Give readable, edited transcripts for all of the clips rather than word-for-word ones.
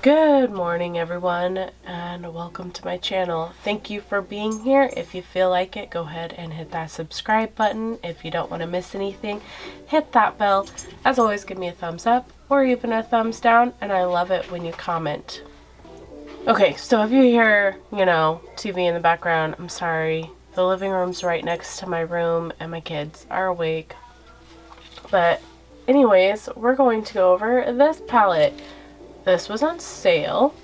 Good morning everyone and welcome to my channel. Thank you for being here. If you feel like it, go ahead and hit that subscribe button. If you don't want to miss anything, hit that bell. As always, give me a thumbs up or even a thumbs down, and I love it when you comment. Okay, so if you hear, TV in the background, I'm sorry. The living room's right next to my room and my kids are awake. But anyways, we're going to go over this palette. This was on sale,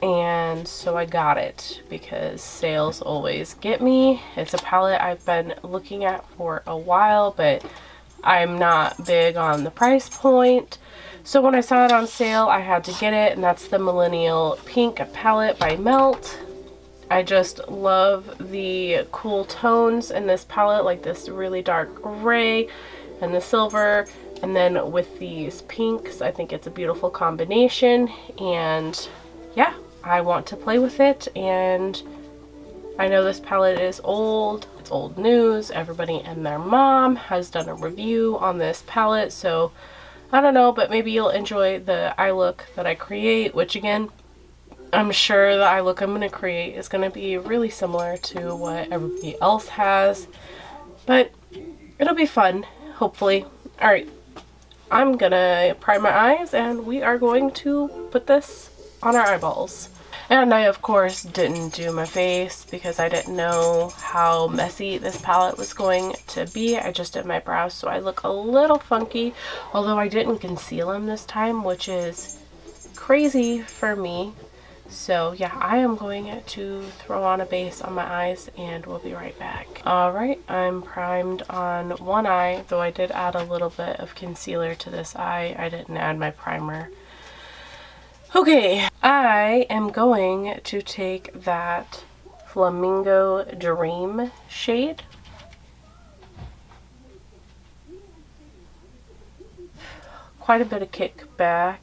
and so I got it because sales always get me. It's a palette I've been looking at for a while, but I'm not big on the price point. So when I saw it on sale, I had to get it, and that's the Millennial Pinx palette by Melt. I just love the cool tones in this palette, like this really dark gray and the silver. And then with these pinks, I think it's a beautiful combination, and yeah, I want to play with it. And I know this palette is old, it's old news. Everybody and their mom has done a review on this palette, so I don't know, but maybe you'll enjoy the eye look that I create, which again, I'm sure the eye look I'm going to create is going to be really similar to what everybody else has, but it'll be fun, hopefully. Alright. I'm gonna prime my eyes and we are going to put this on our eyeballs. And I of course didn't do my face because I didn't know how messy this palette was going to be. I just did my brows, so I look a little funky, although I didn't conceal them this time, which is crazy for me. So yeah, I am going to throw on a base on my eyes and we'll be right back. Alright, I'm primed on one eye, though I did add a little bit of concealer to this eye. I didn't add my primer. Okay, I am going to take that Flamingo Dream shade. Quite a bit of kickback.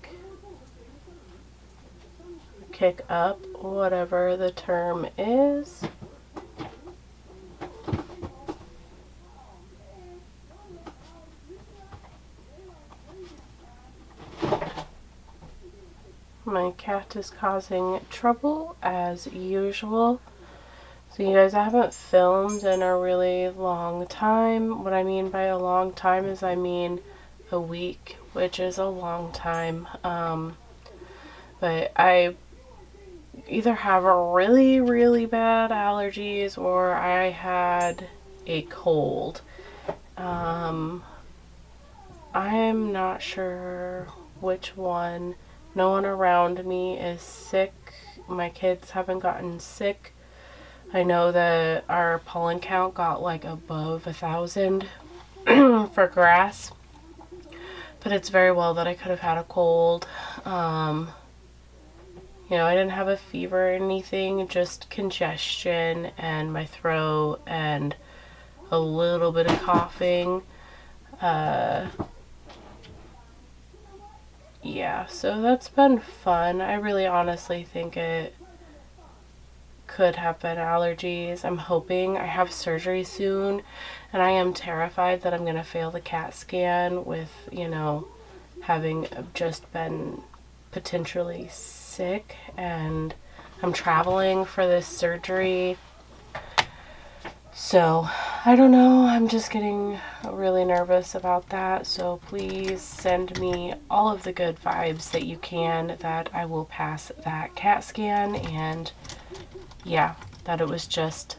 Kick up, whatever the term is. My cat is causing trouble as usual. So you guys, I haven't filmed in a really long time. What I mean by a long time is I mean a week, which is a long time. But I either have a really bad allergies or I had a cold. I am not sure which one. No one around me is sick. My kids haven't gotten sick. I know that our pollen count got like above 1,000 for grass, but it's very well that I could have had a cold. I didn't have a fever or anything, just congestion and my throat and a little bit of coughing. Yeah, so that's been fun. I really honestly think it could have been allergies. I'm hoping. I have surgery soon, and I am terrified that I'm going to fail the CAT scan with, having just been potentially sick, and I'm traveling for this surgery. So I don't know, I'm just getting really nervous about that. So please send me all of the good vibes that you can, that I will pass that CAT scan, and yeah, that it was just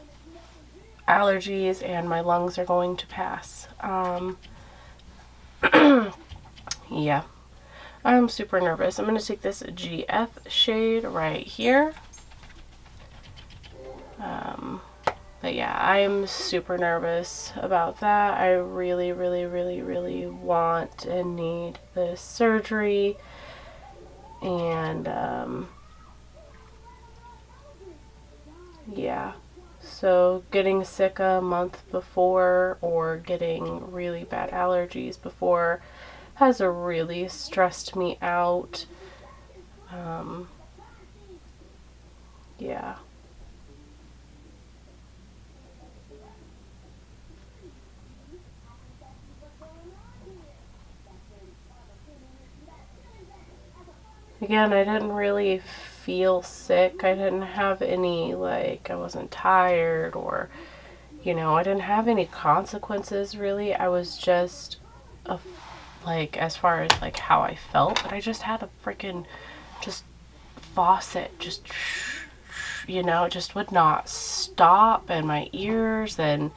allergies and my lungs are going to pass. Yeah, I'm super nervous. I'm going to take this GF shade right here. But yeah, I'm super nervous about that. I really want and need this surgery. And yeah, so getting sick a month before or getting really bad allergies before has really stressed me out. Yeah. Again, I didn't really feel sick. I didn't have any, like, I wasn't tired or, you know, I didn't have any consequences really. I was just, like, as far as, like, how I felt, but I just had a freaking just faucet, just, you know, just would not stop, and my ears and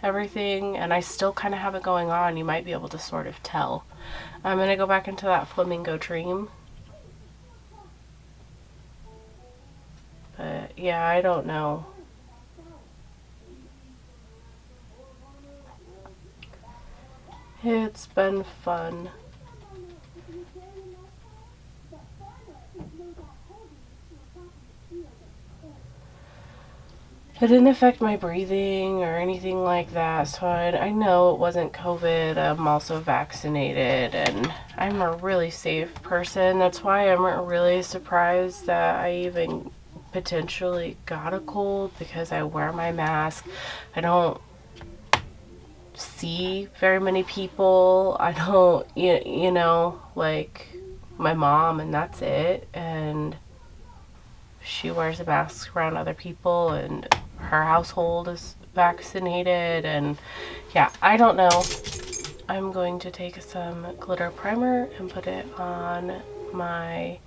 everything, and I still kind of have it going on. You might be able to sort of tell. I'm going to go back into that flamingo dream. But yeah, I don't know. It's been fun. It didn't affect my breathing or anything like that, so I know it wasn't COVID. I'm also vaccinated, and I'm a really safe person. That's why I'm really surprised that I even potentially got a cold, because I wear my mask. I don't see very many people. I don't, you know, like my mom, and that's it. And she wears a mask around other people, and her household is vaccinated, and yeah, I don't know. I'm going to take some glitter primer and put it on my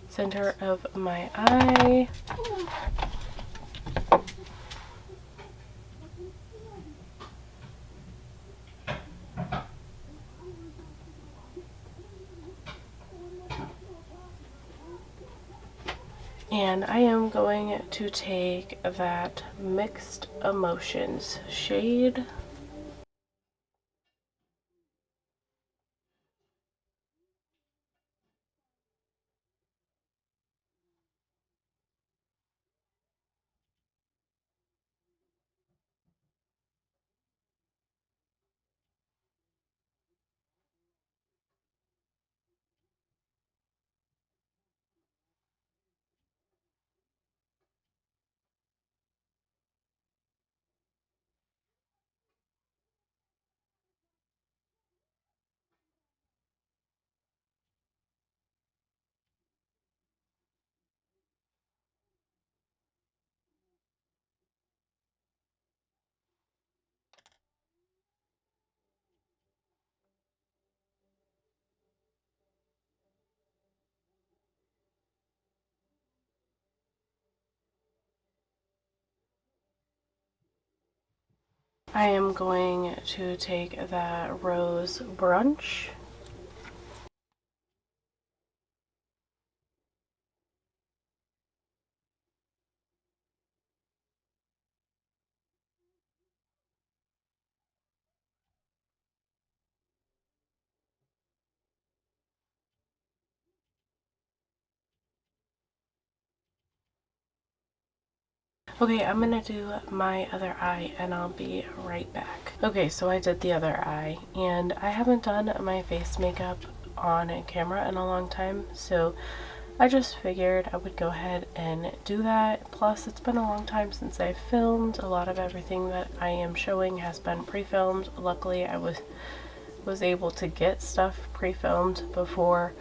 center of my eye. And I am going to take that Mixed Emotions shade. I am going to take that Rose Brunch. Okay, I'm gonna do my other eye and I'll be right back. Okay, so I did the other eye, and I haven't done my face makeup on camera in a long time, so I just figured I would go ahead and do that. Plus, it's been a long time since I filmed. A lot of everything that I am showing has been pre-filmed. Luckily, I was able to get stuff pre-filmed before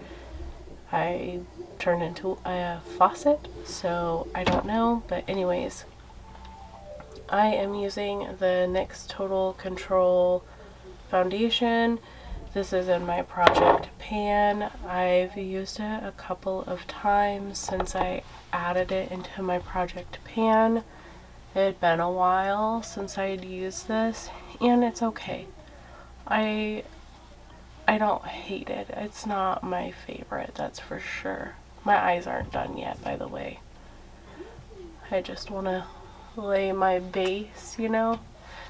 I turned into a faucet, so I don't know. But anyways, I am using the NYX Total Control foundation. This is in my project pan. I've used it a couple of times since I added it into my project pan. It had been a while since I had used this, and it's okay. I don't hate it. It's not my favorite, that's for sure. My eyes aren't done yet, by the way. I just want to lay my base, you know?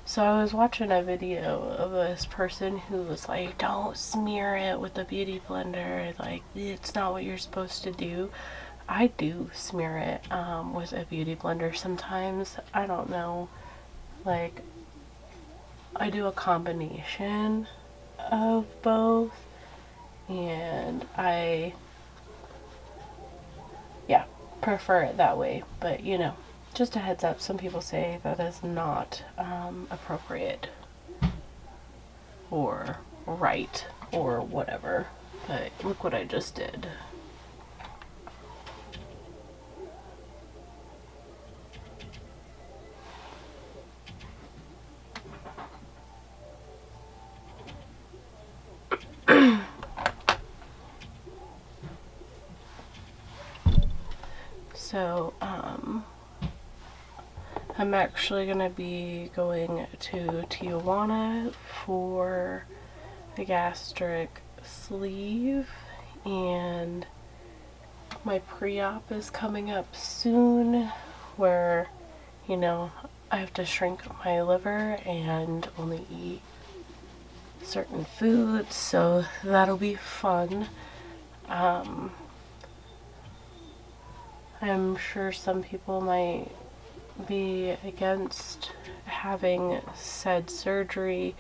So I was watching a video of this person who was like, don't smear it with a beauty blender. Like, it's not what you're supposed to do. I do smear it with a beauty blender sometimes. I don't know. Like, I do a combination of both. And I, yeah, prefer it that way. But, you know, just a heads up, some people say that is not appropriate or right or whatever. But look what I just did. So, I'm actually going to be going to Tijuana for the gastric sleeve, and my pre-op is coming up soon where, you know, I have to shrink my liver and only eat certain foods, so that'll be fun. I'm sure some people might be against having said surgery,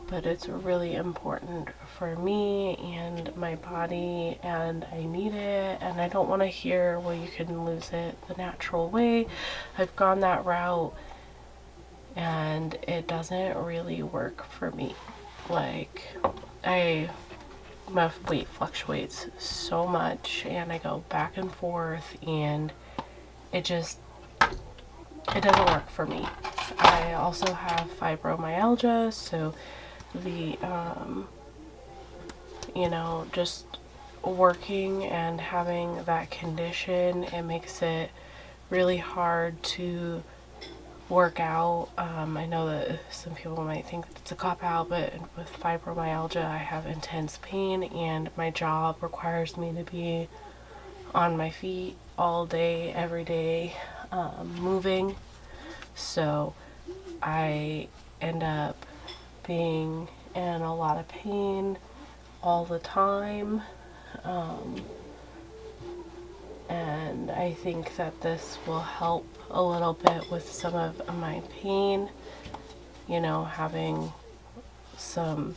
but it's really important for me and my body, and I need it, and I don't want to hear, well, you can lose it the natural way. I've gone that route and it doesn't really work for me. Like, my weight fluctuates so much and I go back and forth, and it doesn't work for me. I also have fibromyalgia, so the you know, just working and having that condition, it makes it really hard to work out. I know that some people might think it's a cop-out, but with fibromyalgia I have intense pain, and my job requires me to be on my feet all day, every day, moving. So I end up being in a lot of pain all the time. And I think that this will help a little bit with some of my pain. You know, having some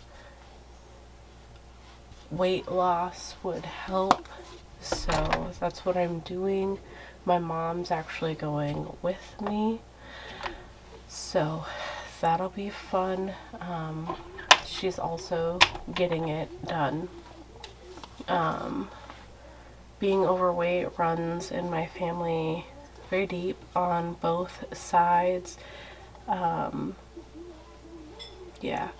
weight loss would help. So that's what I'm doing. My mom's actually going with me, so that'll be fun. She's also getting it done. Being overweight runs in my family very deep on both sides. Yeah.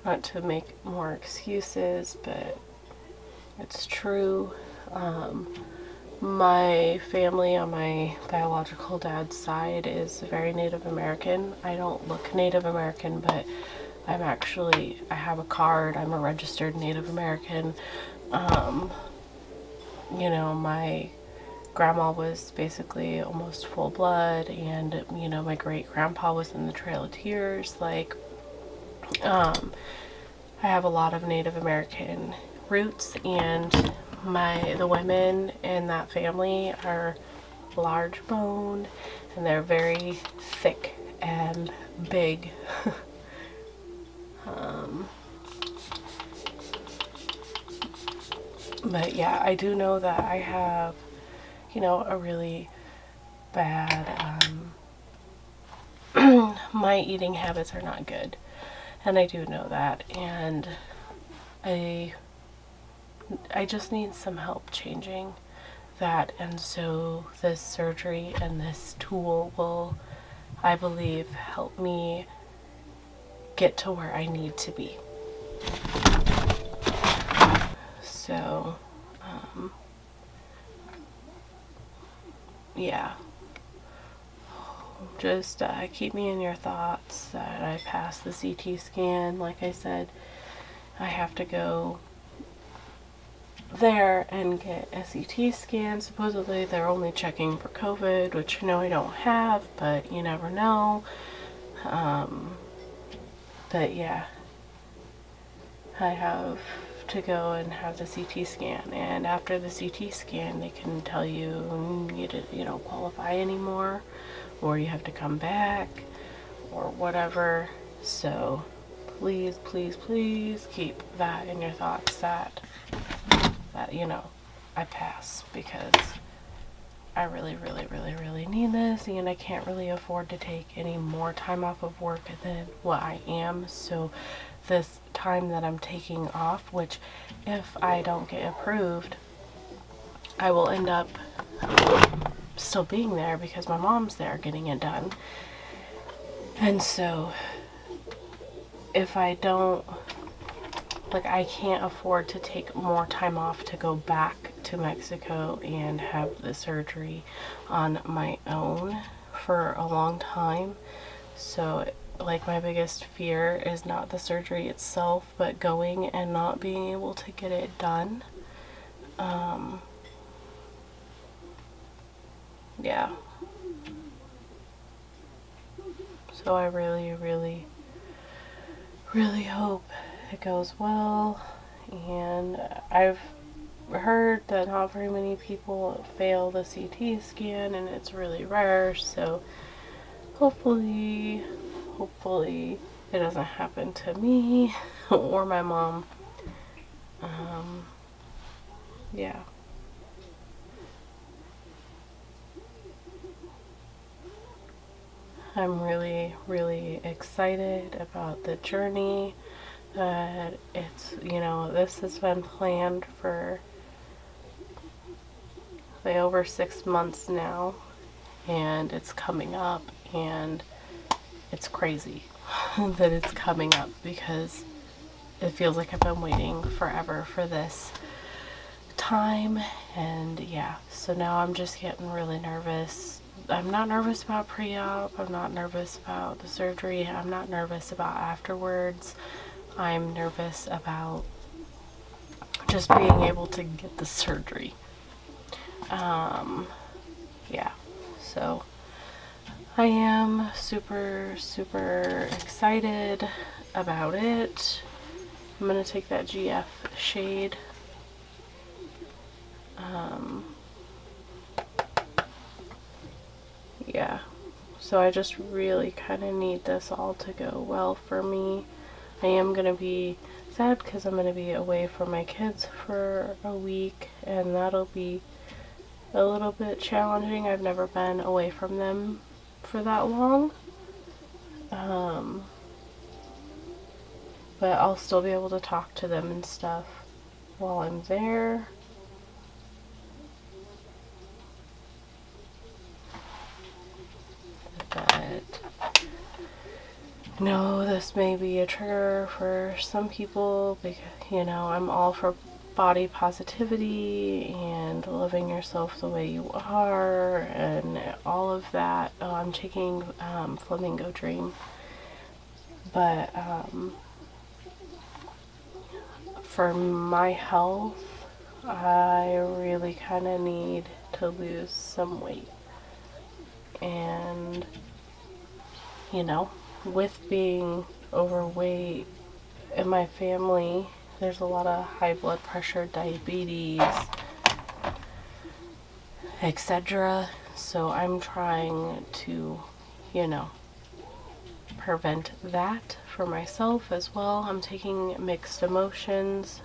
Not to make more excuses, but it's true. My family on my biological dad's side is very Native American. I don't look Native American, but I have a card. I'm a registered Native American. You know, my grandma was basically almost full blood, and, you know, my great grandpa was in the Trail of Tears. Like, I have a lot of Native American roots, and the women in that family are large boned, and they're very thick and big. But yeah, I do know that I have, you know, a really bad, my eating habits are not good, and I do know that, and I just need some help changing that, and so this surgery and this tool will, I believe, help me get to where I need to be. So, yeah. Just keep me in your thoughts that I passed the CT scan. Like I said, I have to go there and get a CT scan. Supposedly they're only checking for COVID, which I know I don't have, but you never know. But yeah, I have to go and have the CT scan, and after the CT scan they can tell you you don't qualify anymore, or you have to come back, or whatever. So please, please, please keep that in your thoughts, that you know, I pass, because I really, really, really, really need this, and I can't really afford to take any more time off of work than what I am. So this time that I'm taking off, which if I don't get approved, I will end up still being there because my mom's there getting it done. And so if I don't, like, I can't afford to take more time off to go back to Mexico and have the surgery on my own for a long time. So like my biggest fear is not the surgery itself, but going and not being able to get it done. Yeah. So I really, really, really hope it goes well. And I've heard that not very many people fail the CT scan, and it's really rare, so hopefully it doesn't happen to me or my mom. Yeah. I'm really, really excited about the journey. It's, you know, this has been planned for like over 6 months now, and it's coming up, and it's crazy that it's coming up because it feels like I've been waiting forever for this time. And yeah, so now I'm just getting really nervous. I'm not nervous about pre-op, I'm not nervous about the surgery, I'm not nervous about afterwards. I'm nervous about just being able to get the surgery. Yeah, so I am super, super excited about it. I'm gonna take that GF shade. Yeah, so I just really kind of need this all to go well for me. I am gonna be sad because I'm gonna be away from my kids for a week, and that'll be a little bit challenging. I've never been away from them for that long. But I'll still be able to talk to them and stuff while I'm there. But no, this may be a trigger for some people because, you know, I'm all for body positivity and living yourself the way you are and all of that. Oh, I'm taking Flamingo Dream. But for my health, I really kind of need to lose some weight. And, you know, with being overweight in my family, there's a lot of high blood pressure, diabetes, etc. So I'm trying to, you know, prevent that for myself as well. I'm taking mixed emotions.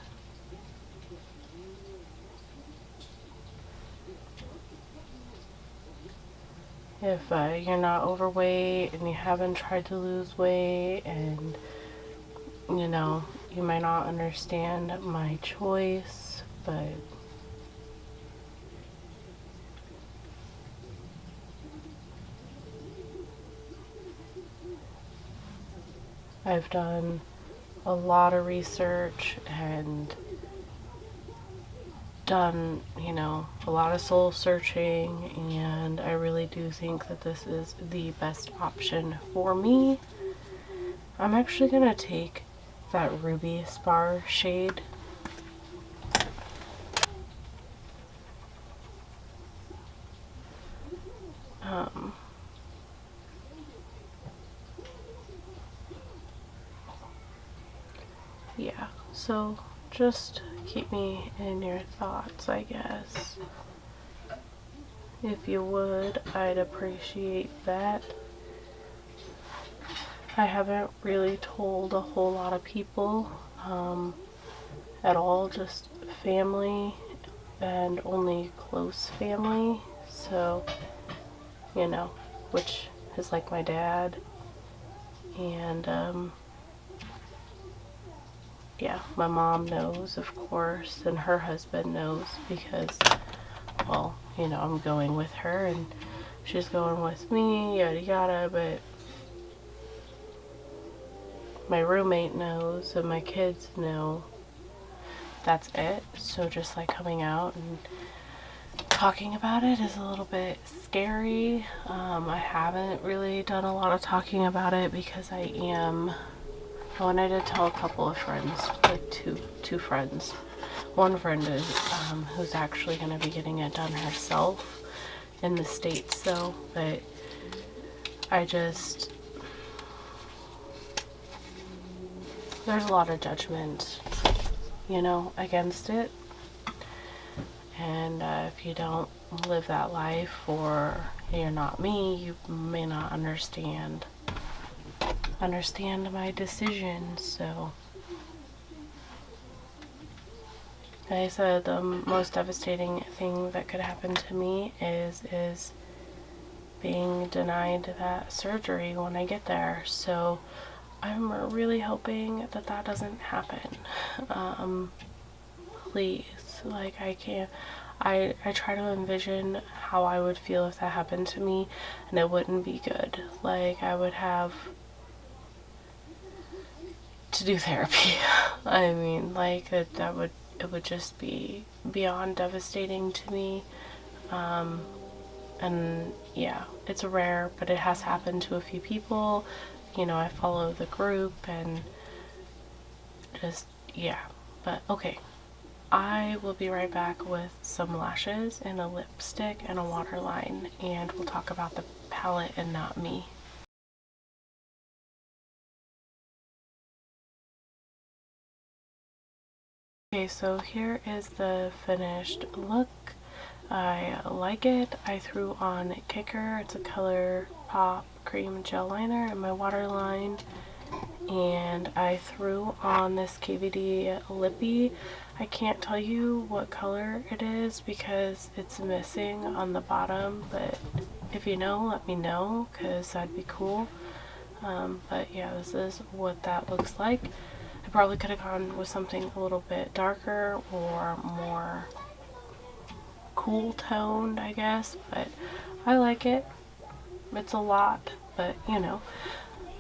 If you're not overweight and you haven't tried to lose weight, and you know, you might not understand my choice, but I've done a lot of research and done, you know, a lot of soul searching, and I really do think that this is the best option for me. I'm actually gonna take that Ruby Spar shade. Yeah, so just keep me in your thoughts, I guess. If you would, I'd appreciate that. I haven't really told a whole lot of people at all, just family and only close family. So, you know, which is like my dad and yeah, my mom knows, of course, and her husband knows because, well, you know, I'm going with her and she's going with me, yada yada, but my roommate knows and my kids know that's it. So just like coming out and talking about it is a little bit scary. I haven't really done a lot of talking about it because I wanted to tell a couple of friends, like two friends. One friend is who's actually going to be getting it done herself in the States, though, but there's a lot of judgment, you know, against it. And if you don't live that life, or you're not me, you may not understand my decisions. So like I said, the most devastating thing that could happen to me is being denied that surgery when I get there. So I'm really hoping that that doesn't happen. Please, like I try to envision how I would feel if that happened to me, and it wouldn't be good. Like I would have to do therapy. I mean, like it would just be beyond devastating to me. And yeah, it's rare, but it has happened to a few people. You know, I follow the group and just, yeah. But okay, I will be right back with some lashes and a lipstick and a waterline, and we'll talk about the palette and not me. Okay, so here is the finished look. I like it. I threw on Kicker. It's a Color Pop Cream Gel Liner and my waterline. And I threw on this KVD Lippy. I can't tell you what color it is because it's missing on the bottom, but if you know, let me know, because that'd be cool. But yeah, this is what that looks like. I probably could have gone with something a little bit darker or more cool toned, I guess, but I like it. It's a lot, but you know,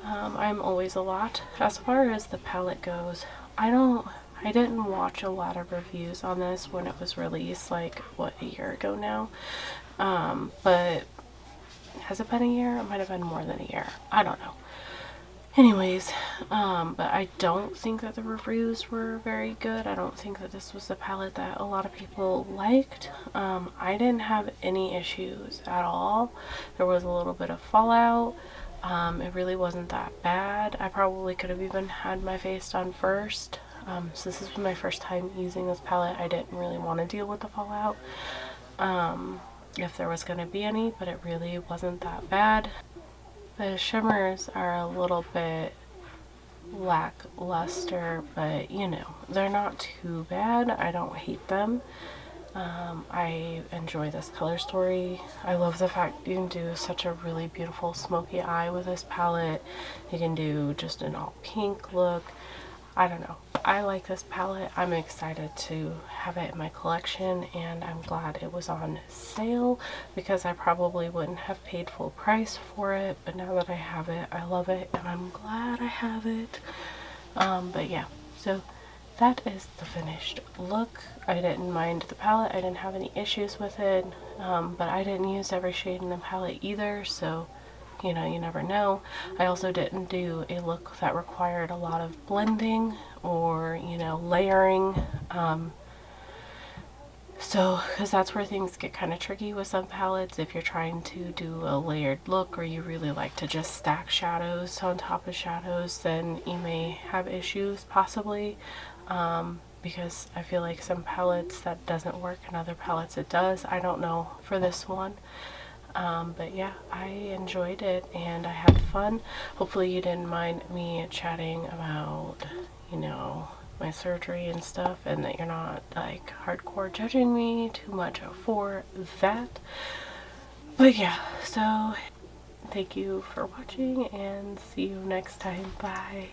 I'm always a lot. As far as the palette goes, I didn't watch a lot of reviews on this when it was released, like what, a year ago now. But has it been a year? It might have been more than a year. I don't know. Anyways, but I don't think that the reviews were very good. I don't think that this was the palette that a lot of people liked. I didn't have any issues at all. There was a little bit of fallout. It really wasn't that bad. I probably could have even had my face done first. So this is my first time using this palette. I didn't really want to deal with the fallout, if there was going to be any, but it really wasn't that bad. The shimmers are a little bit lackluster, but you know, they're not too bad. I don't hate them. I enjoy this color story. I love the fact you can do such a really beautiful smoky eye with this palette. You can do just an all pink look. I don't know. I like this palette. I'm excited to have it in my collection, and I'm glad it was on sale because I probably wouldn't have paid full price for it, but now that I have it, I love it, and I'm glad I have it. But yeah, so that is the finished look. I didn't mind the palette. I didn't have any issues with it, but I didn't use every shade in the palette either, so you know, you never know. I also didn't do a look that required a lot of blending or, you know, layering. So, because that's where things get kind of tricky with some palettes. If you're trying to do a layered look, or you really like to just stack shadows on top of shadows, then you may have issues possibly. Because I feel like some palettes that doesn't work and other palettes it does. I don't know for this one. But yeah, I enjoyed it and I had fun. Hopefully you didn't mind me chatting about, you know, my surgery and stuff, and that you're not like hardcore judging me too much for that. But yeah, so thank you for watching and see you next time. Bye.